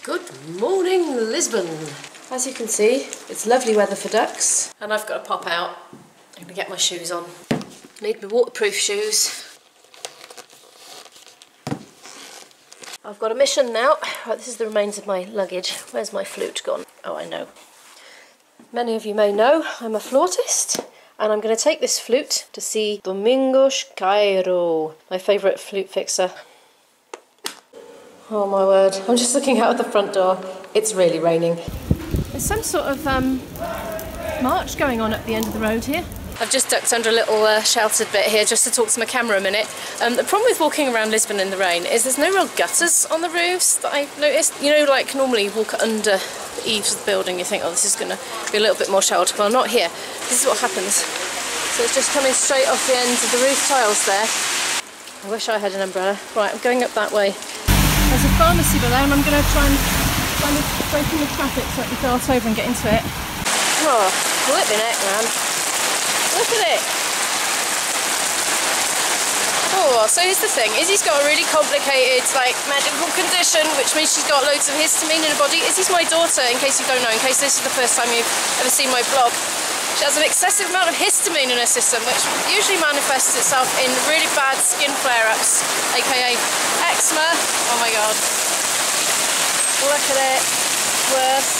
Good morning, Lisbon. As you can see, it's lovely weather for ducks. And I've got to pop out. I'm going to get my shoes on. Need my waterproof shoes. I've got a mission now. Right, this is the remains of my luggage. Where's my flute gone? Oh, I know. Many of you may know I'm a flautist, and I'm going to take this flute to see Domingos Cairo, my favourite flute fixer. Oh my word, I'm just looking out of the front door. It's really raining. There's some sort of march going on at the end of the road here. I've just ducked under a little sheltered bit here just to talk to my camera a minute. The problem with walking around Lisbon in the rain is there's no real gutters on the roofs that I've noticed. You know, like normally you walk under the eaves of the building, you think, oh, this is going to be a little bit more sheltered. Well, not here. This is what happens. So it's just coming straight off the ends of the roof tiles there. I wish I had an umbrella. Right, I'm going up that way. There's a pharmacy below and I'm going to try and kind of break in the traffic so I can dart over and get into it. Oh, flip my neck, man. Look at it! Oh, so here's the thing. Izzy's got a really complicated, like, medical condition, which means she's got loads of histamine in her body. Izzy's my daughter, in case you don't know, in case this is the first time you've ever seen my blog. She has an excessive amount of histamine in her system, which usually manifests itself in really bad skin flare-ups, aka eczema. Oh my god. Look at it. Worse.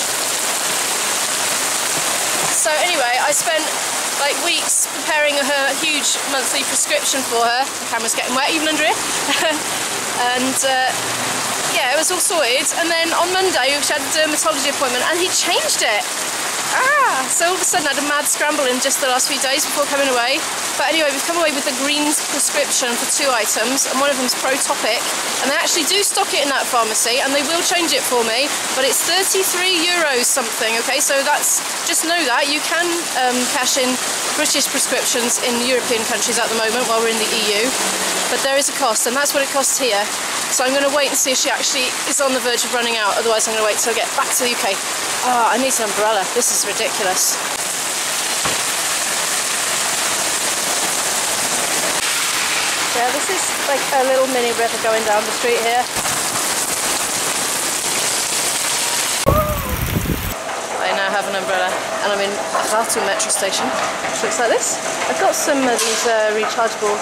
So anyway, I spent like weeks preparing her huge monthly prescription for her. The camera's getting wet even under it. And yeah, it was all sorted. And then on Monday she had a dermatology appointment and he changed it. So all of a sudden I had a mad scramble in just the last few days before coming away. But anyway, we've come away with the green prescription for 2 items, and one of them's Protopic, and they actually do stock it in that pharmacy, and they will change it for me, but it's 33 euros something, okay? So that's, just know that, you can cash in British prescriptions in European countries at the moment while we're in the EU, but there is a cost, and that's what it costs here. So I'm going to wait and see if she actually is on the verge of running out, otherwise I'm going to wait till I get back to the UK. Oh, I need an umbrella. This is ridiculous. Yeah, this is like a little mini river going down the street here. I now have an umbrella and I'm in Rato Metro Station, which looks like this. I've got some of these rechargeable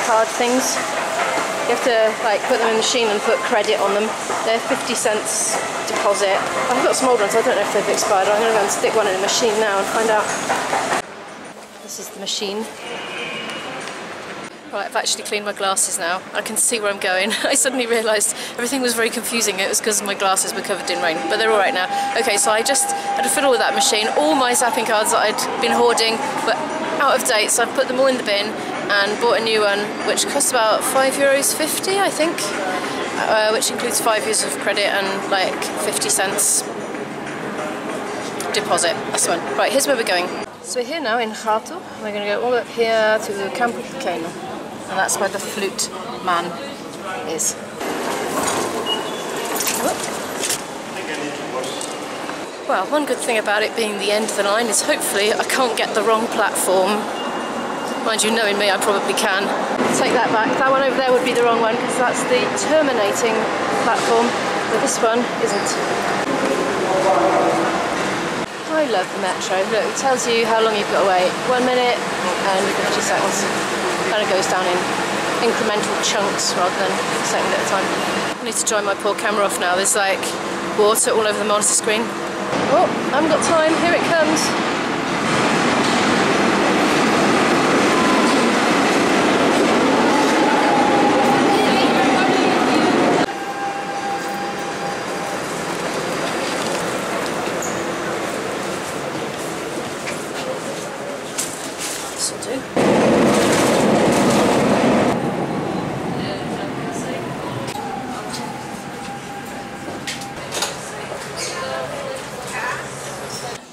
card things. You have to like put them in the machine and put credit on them. They're 50 cents deposit. I've got some old ones, I don't know if they've expired. I'm going to go and stick one in the machine now and find out. This is the machine. Right, I've actually cleaned my glasses now. I can see where I'm going. I suddenly realised everything was very confusing. It was because my glasses were covered in rain, but they're all right now. Okay, so I just had to fiddle with that machine. All my zapping cards that I'd been hoarding were out of date, so I've put them all in the bin and bought a new one, which costs about €5.50, I think, which includes 5 years of credit and like 50 cents deposit. That's the one. Right, here's where we're going. So we're here now in Rato. We're going to go all up here to the Campo Pequeno, and that's where the flute man is. Well, one good thing about it being the end of the line is hopefully I can't get the wrong platform. Mind you, knowing me, I probably can. Take that back. That one over there would be the wrong one because that's the terminating platform, but this one isn't. I love the metro. Look, it tells you how long you've got to wait. 1 minute and 50 seconds. Kind of goes down in incremental chunks rather than a second at a time. I need to dry my poor camera off now. There's like water all over the monitor screen. Oh, I haven't got time. Here it comes.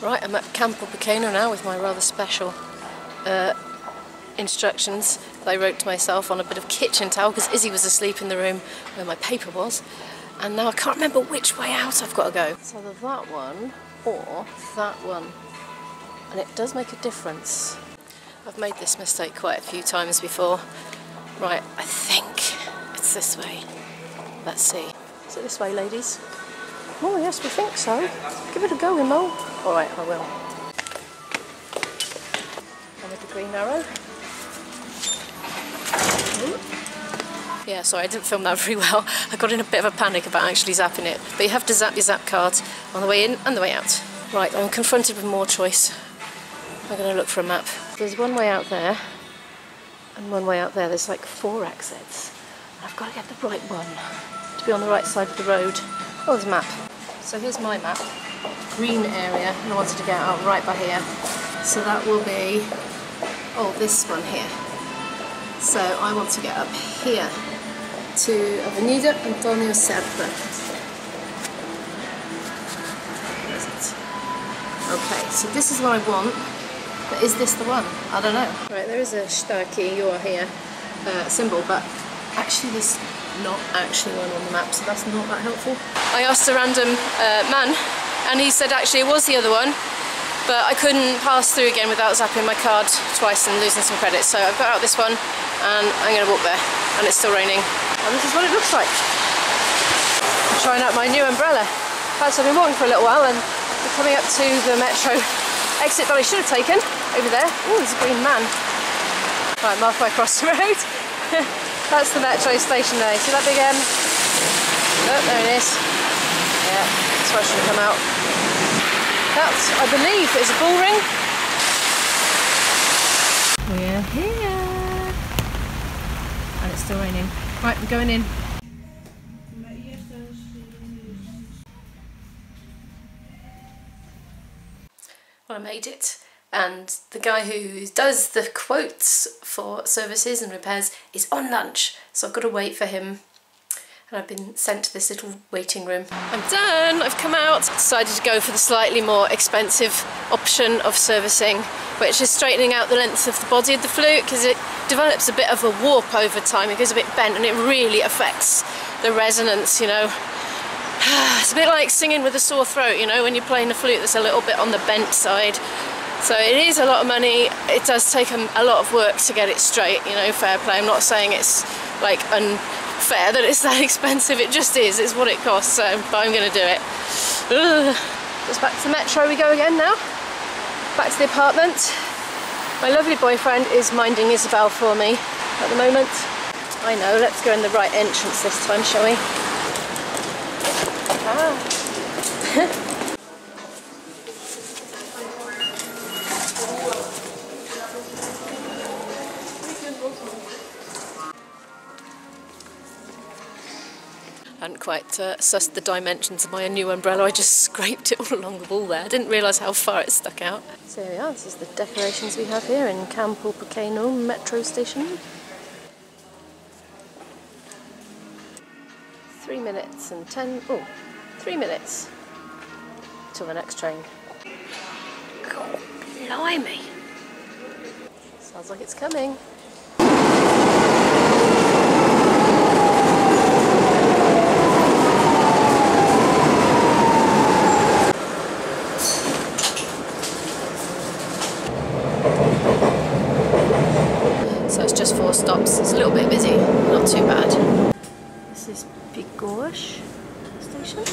Right, I'm at Campo Pequeno now with my rather special instructions that I wrote to myself on a bit of kitchen towel because Izzy was asleep in the room where my paper was, and now I can't remember which way out I've got to go. It's either that one or that one, and it does make a difference. I've made this mistake quite a few times before. Right, I think it's this way. Let's see. Is it this way, ladies? Oh yes, we think so. Give it a go, Imo. Alright, I will. And with the green arrow. Ooh. Yeah, sorry, I didn't film that very well. I got in a bit of a panic about actually zapping it. But you have to zap your zap card on the way in and the way out. Right, I'm confronted with more choice. I'm going to look for a map. There's one way out there and one way out there. There's like 4 exits. I've got to get the right one to be on the right side of the road. Oh, there's a map. So here's my map. Green area, and I wanted to get out right by here. So that will be, oh, this one here. So I want to get up here to Avenida Antonio Serra. Where is it? Okay, so this is what I want. But is this the one? I don't know. Right, there is a Staki, you are here symbol, but actually there's not actually one on the map, so that's not that helpful. I asked a random man, and he said actually it was the other one, but I couldn't pass through again without zapping my card twice and losing some credits. So I've got out this one, and I'm going to walk there, and it's still raining. And this is what it looks like. I'm trying out my new umbrella. I've been walking for a little while, and we're coming up to the metro exit that I should have taken over there. Oh, there's a green man. Right, I'm halfway across the road. That's the metro station there. See that big M? Oh, there it is. Yeah, that's where I should have come out. That, I believe, is a bullring. We're here. And it's still raining. Right, I'm going in. Well, I made it. And the guy who does the quotes for services and repairs is on lunch, so I've got to wait for him. And I've been sent to this little waiting room. I'm done, I've come out. Decided to go for the slightly more expensive option of servicing, which is straightening out the length of the body of the flute, because it develops a bit of a warp over time. It goes a bit bent and it really affects the resonance, you know. It's a bit like singing with a sore throat, you know, when you're playing a flute that's a little bit on the bent side. So it is a lot of money. It does take a lot of work to get it straight, you know, fair play. I'm not saying it's like unfair that it's that expensive, it just is, it's what it costs, so but I'm going to do it. Ugh. Just back to the metro we go again now. Back to the apartment. My lovely boyfriend is minding Isabel for me at the moment. I know, let's go in the right entrance this time, shall we? Ah. I hadn't quite sussed the dimensions of my new umbrella. I just scraped it all along the wall there. I didn't realise how far it stuck out. So here we are, this is the decorations we have here in Campo Pequeno Metro Station. 3 minutes and 3 minutes till the next train. God, blimey. Sounds like it's coming. So it's just 4 stops. It's a little bit busy, not too bad. This is Bairro Station.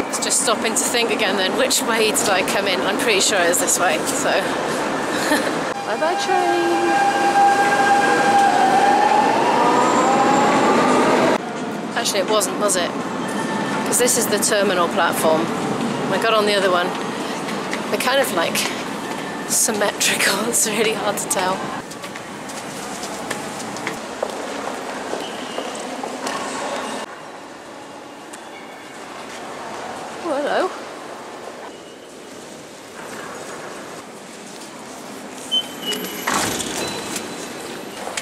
It's just stopping to think again then, which way did I come in? I'm pretty sure it was this way, so bye bye train! Actually it wasn't, was it? Because this is the terminal platform. I got on the other one. They're kind of like symmetrical, it's really hard to tell. Oh, hello.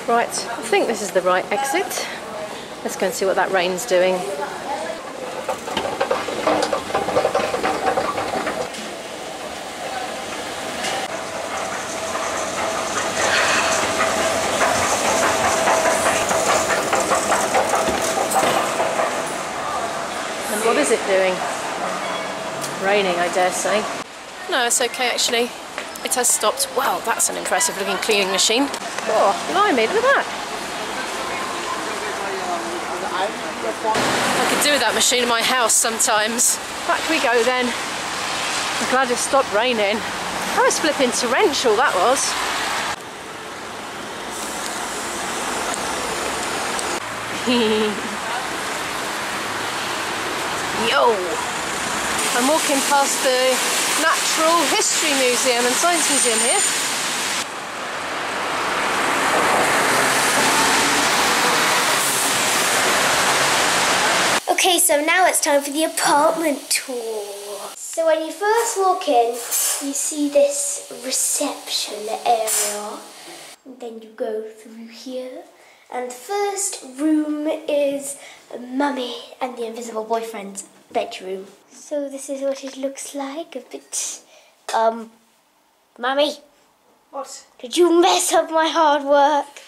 Right, I think this is the right exit. Let's go and see what that rain's doing. And what is it doing? Raining, I dare say. No, it's okay actually. It has stopped. Wow, that's an impressive looking cleaning machine. Oh, blimey, look at that. I could do with that machine in my house sometimes. Back we go then. I'm glad it stopped raining. That was flipping torrential, that was. Yo! I'm walking past the Natural History Museum and Science Museum here. Okay, so now it's time for the apartment tour. So when you first walk in, you see this reception area. And then you go through here. And the first room is Mummy and the Invisible Boyfriend's bedroom. So this is what it looks like. A bit, Mummy. What? Did you mess up my hard work?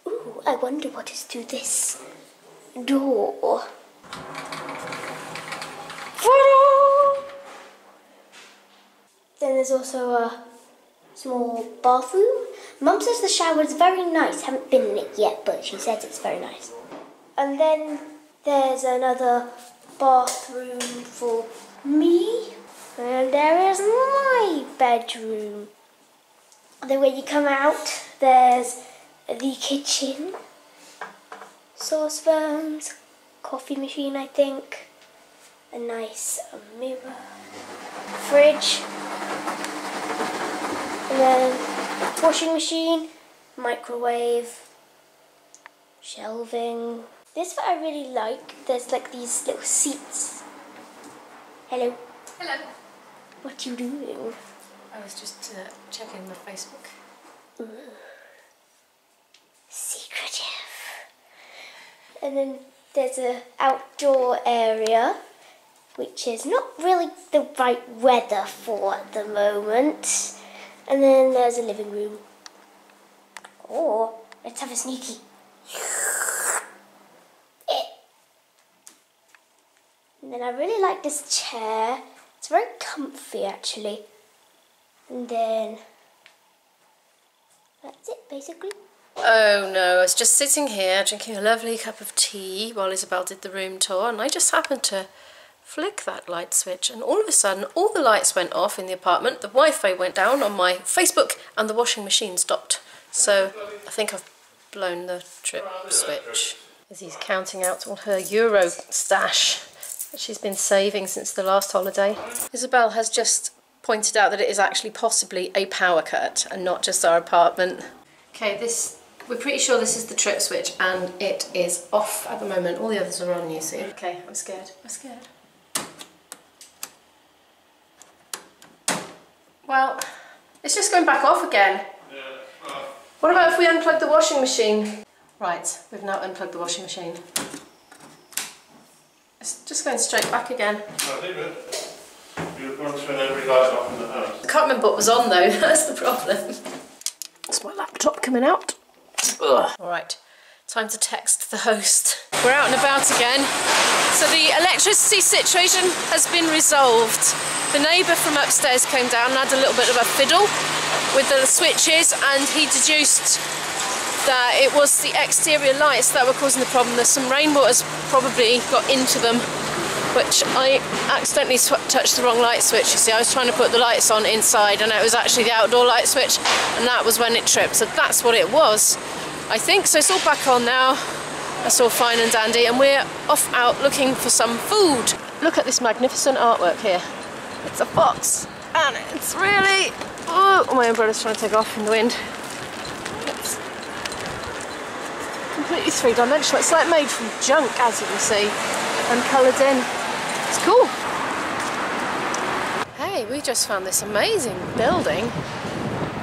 Ooh, I wonder what is through this door. Then there's also a small bathroom. Mum says the shower is very nice. Haven't been in it yet, but she says it's very nice. And then there's another bathroom for me. And there is my bedroom. Then when you come out, there's the kitchen. Saucepans, coffee machine, I think. A nice mirror. Fridge. And then washing machine, microwave, shelving. This what I really like. There's like these little seats. Hello. Hello. What you doing? I was just checking my Facebook. Ooh. Secretive. And then there's an outdoor area, which is not really the right weather for at the moment. And then there's a living room. Oh, let's have a sneaky. And then I really like this chair. It's very comfy actually. And then that's it basically. Oh no, I was just sitting here drinking a lovely cup of tea while Isabel did the room tour, and I just happened to flick that light switch, and all of a sudden all the lights went off in the apartment, the Wi-Fi went down on my Facebook, and the washing machine stopped. So I think I've blown the trip switch. Izzy's counting out all her Euro stash that she's been saving since the last holiday. Isabel has just pointed out that it is actually possibly a power cut and not just our apartment. Okay, we're pretty sure this is the trip switch, and it is off at the moment. All the others are on, you see. Okay, I'm scared. I'm scared. Well, it's just going back off again. Yeah. What about if we unplug the washing machine? Right, we've now unplugged the washing machine. It's just going straight back again. You want to turn every light off in the house. I can't remember what was on though, that's the problem. That's my laptop coming out. Alright, time to text the host. We're out and about again. So the electricity situation has been resolved. The neighbour from upstairs came down and had a little bit of a fiddle with the switches, and he deduced that it was the exterior lights that were causing the problem. There's some rainwater's probably got into them, which I accidentally touched the wrong light switch. You see, I was trying to put the lights on inside and it was actually the outdoor light switch, and that was when it tripped. So that's what it was, I think. So it's all back on now. That's all fine and dandy, and we're off out looking for some food. Look at this magnificent artwork here. It's a fox, and it's really... Oh, my umbrella's trying to take off in the wind. It's completely three-dimensional. It's like made from junk, as you can see, and coloured in. It's cool. Hey, we just found this amazing building.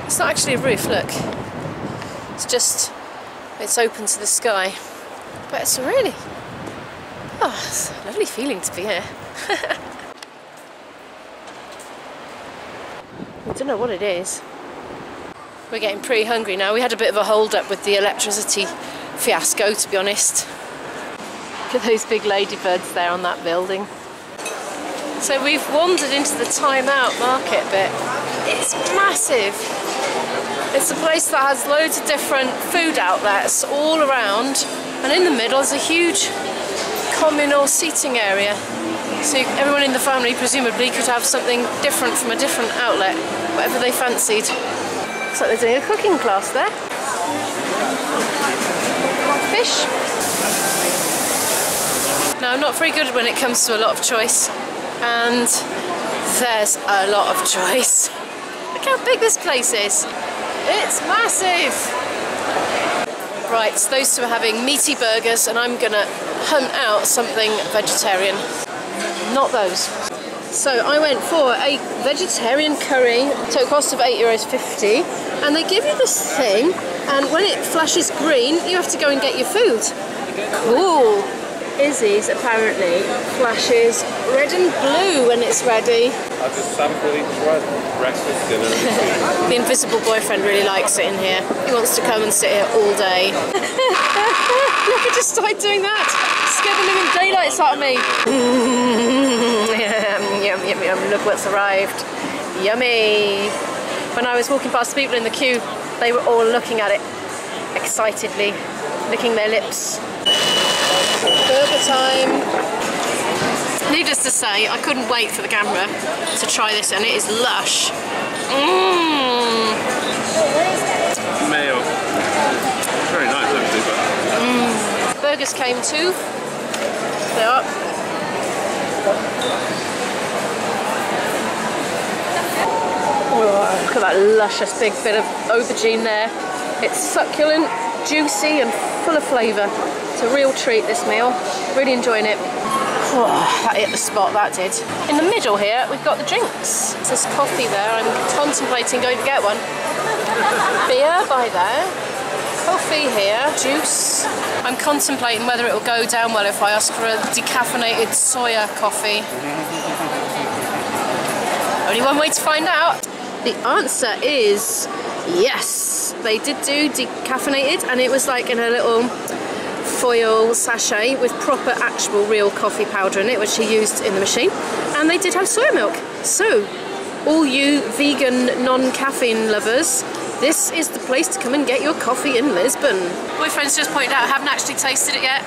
It's not actually a roof, look. It's open to the sky. But it's really... Oh, it's a lovely feeling to be here. I don't know what it is. We're getting pretty hungry now. We had a bit of a hold up with the electricity fiasco, to be honest. Look at those big ladybirds there on that building. So we've wandered into the TimeOut Market bit. It's massive. It's a place that has loads of different food outlets all around, and in the middle is a huge communal seating area. So everyone in the family presumably could have something different from a different outlet, whatever they fancied. Looks like they're doing a cooking class there. Fish. Now, I'm not very good when it comes to a lot of choice, and there's a lot of choice. Look how big this place is. It's massive. Right, so those two are having meaty burgers, and I'm gonna hunt out something vegetarian. Not those. So I went for a vegetarian curry, total cost of €8.50, and they give you this thing, and when it flashes green, you have to go and get your food. Cool. Izzy's apparently flashes red and blue when it's ready. I just sample each one, breakfast, dinner. The invisible boyfriend really likes it in here. He wants to come and sit here all day. Look, I just started doing that. Scared the living daylights out of me. Yum, yum, yum. Look what's arrived. Yummy. When I was walking past the people in the queue, they were all looking at it excitedly, licking their lips. Burger time. Needless to say, I couldn't wait for the camera to try this, and it is lush. Mmm. Mayo. Very nice actually, but... Burgers came too. They are. Oh, look at that luscious big bit of aubergine there. It's succulent, juicy and full of flavour. It's a real treat, this meal. Really enjoying it. Oh, that hit the spot, that did. In the middle here, we've got the drinks. There's coffee there. I'm contemplating going to get one. Beer by there. Coffee here. Juice. I'm contemplating whether it will go down well if I ask for a decaffeinated soya coffee. Only one way to find out. The answer is yes. They did do decaffeinated, and it was like in a little foil sachet with proper actual real coffee powder in it, which he used in the machine, and they did have soya milk. So all you vegan non-caffeine lovers, this is the place to come and get your coffee in Lisbon. Boyfriend's just pointed out I haven't actually tasted it yet.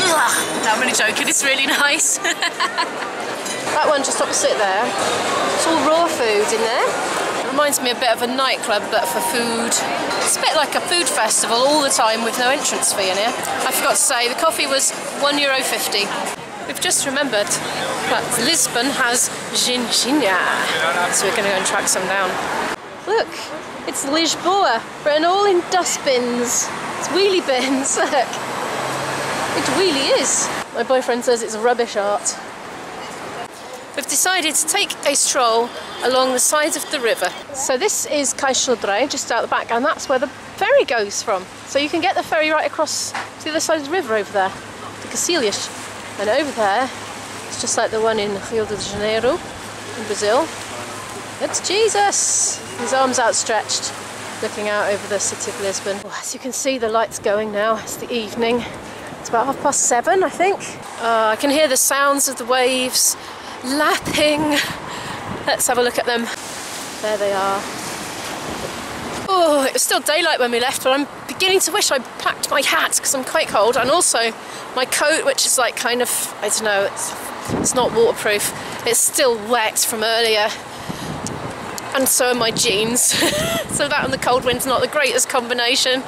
Ugh. No, I'm only joking, it's really nice. That one just opposite there, it's all raw food in there. Reminds me a bit of a nightclub, but for food. It's a bit like a food festival all the time with no entrance fee in here. I forgot to say, the coffee was €1.50. We've just remembered that Lisbon has ginginha, so we're going to go and track some down. Look, it's Lisboa, written all in dustbins. It's wheelie bins, look. It really is. My boyfriend says it's rubbish art. We've decided to take a stroll along the sides of the river. So this is Caixodre, just out the back, and that's where the ferry goes from. So you can get the ferry right across to the other side of the river over there, to Cacilhas. And over there, it's just like the one in Rio de Janeiro, in Brazil. It's Jesus! His arms outstretched, looking out over the city of Lisbon. Well, as you can see, the light's going now. It's the evening. It's about 7:30, I think. I can hear the sounds of the waves lapping. Let's have a look at them. There they are. Oh, it was still daylight when we left, but I'm beginning to wish I packed my hat because I'm quite cold, and also my coat, which is like kind of, I don't know, it's not waterproof. It's still wet from earlier, and so are my jeans. So that and the cold wind's not the greatest combination.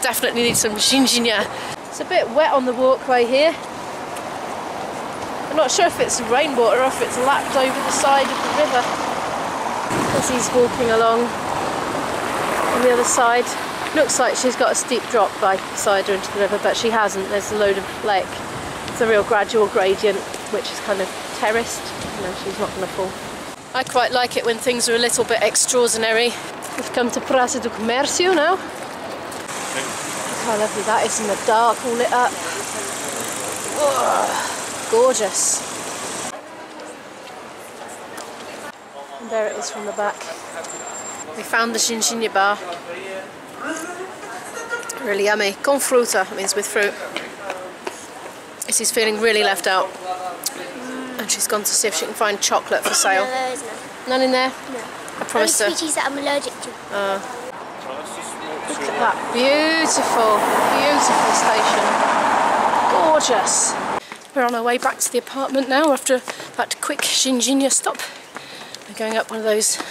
Definitely need some ginginha. It's a bit wet on the walkway here. I'm not sure if it's rainwater or if it's lapped over the side of the river as he's walking along on the other side. Looks like she's got a steep drop beside her into the river, but she hasn't. There's a load of like, it's a real gradual gradient, which is kind of terraced. No, she's not going to fall. I quite like it when things are a little bit extraordinary. We've come to Plaza Du Mercio now. How lovely that is in the dark, all lit up. Whoa. Gorgeous. And there it is from the back. We found the ginginha bar. Really yummy. Con fruta means with fruit. Izzy's feeling really left out. And she's gone to see if she can find chocolate for sale. No, there isn't. None in there? No. I promised her. Only sweeties that I'm allergic to. Look at that beautiful, beautiful station. Gorgeous. We're on our way back to the apartment now after that quick Ginginia stop. We're going up one of those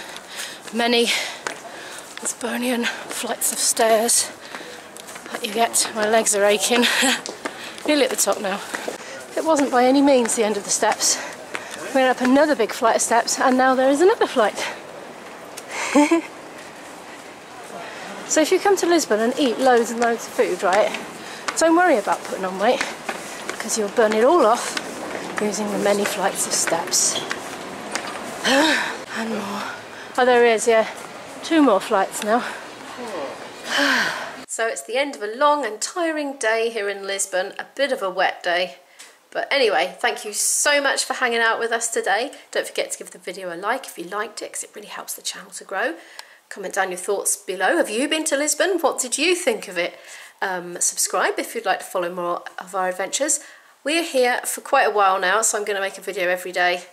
many Lisbonian flights of stairs that you get. My legs are aching. Nearly at the top now. It wasn't by any means the end of the steps. We went up another big flight of steps and now there is another flight. So if you come to Lisbon and eat loads and loads of food, right, don't worry about putting on weight because you'll burn it all off using the many flights of steps. And more. Oh, there is, yeah. 2 more flights now. So it's the end of a long and tiring day here in Lisbon, a bit of a wet day. But anyway, thank you so much for hanging out with us today. Don't forget to give the video a like if you liked it, because it really helps the channel to grow. Comment down your thoughts below. Have you been to Lisbon? What did you think of it? Subscribe if you'd like to follow more of our adventures. We're here for quite a while now, so I'm going to make a video every day.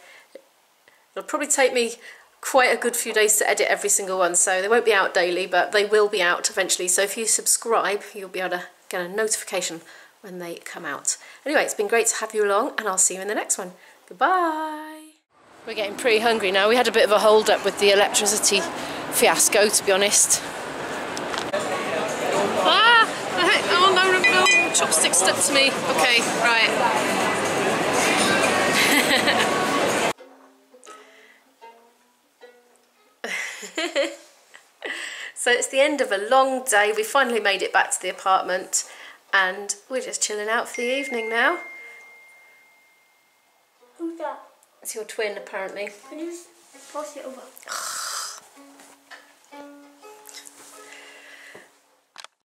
It'll probably take me quite a good few days to edit every single one, so they won't be out daily, but they will be out eventually. So if you subscribe, you'll be able to get a notification when they come out. Anyway, it's been great to have you along, and I'll see you in the next one. Goodbye. We're getting pretty hungry now. We had a bit of a hold up with the electricity fiasco, to be honest. Ah! Oh no, no, no! Chopstick stuck to me. Okay, right. So it's the end of a long day. We finally made it back to the apartment and we're just chilling out for the evening now. Who's that? It's your twin, apparently. Can you just pass it over?